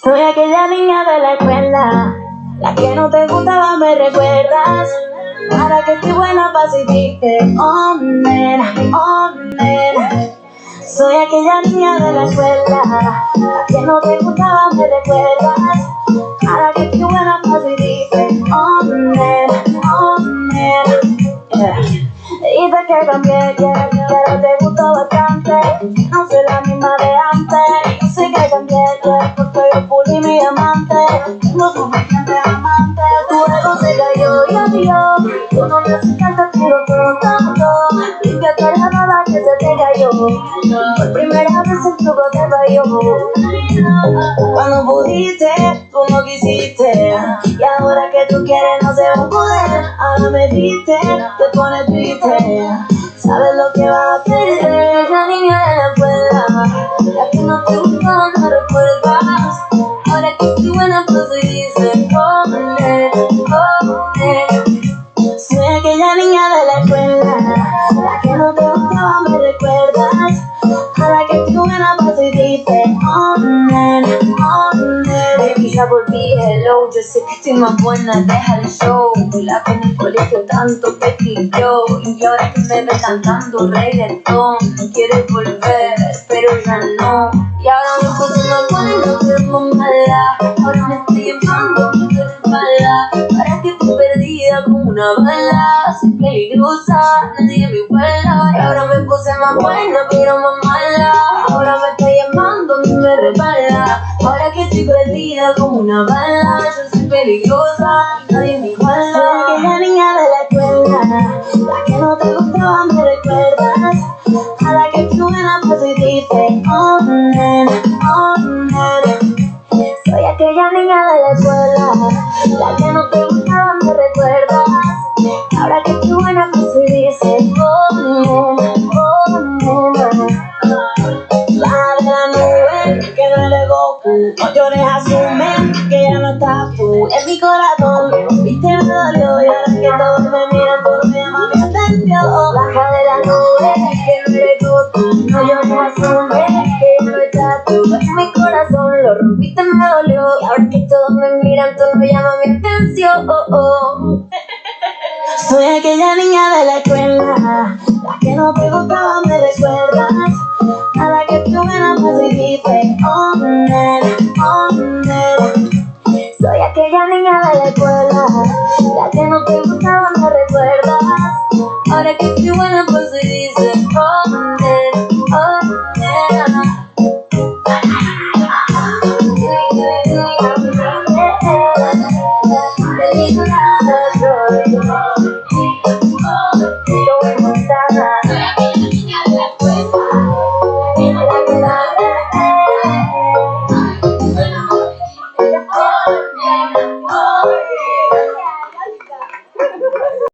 Soy aquella niña de la escuela, la que no te gustaba, me recuerdas. Ahora que estoy buena pa' decirte, oh nena, oh nena. Soy aquella niña de la escuela, la que no te gustaba, me recuerdas. Ahora que estoy buena pa' decirte, oh nena, oh nena. Dijiste que cambié, que ahora te gustó bastante. No soy la misma de antes. Yo sé que cambié, porque yo pulí mi amante. Tengo suficiente amante. Tu ego se cayó y adiós. Tú no me haces falta, tiro todo. Limpia toda la baba que se te cayó. Por primera vez el truco te falló. Cuando pudiste, tú no quisiste. Y ahora que tú quieres no se va a poder. Ahora me viste, te pones triste. Sabes lo que vas a perder. La niña de la escuela, la que no te gustaba, no recuerdas. Ahora que estoy buena pues y dices, oh nena, oh nena. Soy aquella niña de la escuela, la que no te gustaba, me recuerdas. Ahora que estoy buena pues y dices, oh nena, oh nena. Baby, ya volví, hello. Yo sé que estoy más buena, deja el show. La que en el colegio tanto te pidió. Y ahora que me ves cantando reggaetón, quieres volver, pero ya no. Y ahora me puse más buena, pero más mala. Ahora me estoy enfadando, me duele espalda. Ahora que estoy perdida como una bala. Soy peligrosa, nadie me iguala. Y ahora me puse más buena, pero más mala. Ahora me está llamando, a mí me resbala. Ahora que estoy perdida como una bala. Yo soy peligrosa, nadie me iguala. Soy aquella niña de la escuela, la que no te gustaba, me recuerdas. Ahora que estoy buena pues y dices, oh nena, oh nena. Soy aquella niña de la escuela, la que no te gustaba, me recuerdas. Ahora que estoy buena pues y dices, oh nena, oh nena. Baja de la nube, que no eres Goku. No llores, asume que ya no estás tú. En mi corazón, viste, me dolió. Y ahora que todos me miran, tú no me llamas mi atención. Baja de la nube, que no eres Goku. No llores, asume que ya no estás tú. En mi corazón, lo rompiste, me dolió. Y ahora que todos me miran, tú no me llamas mi atención. Soy aquella niña de la escuela, la que no te gustaba, me recuerdas. Ahora que estoy buena pues y dices, oh nena, oh nena. Soy aquella niña de la escuela, la que no te gustaba, me recuerdas. Ahora que estoy buena pues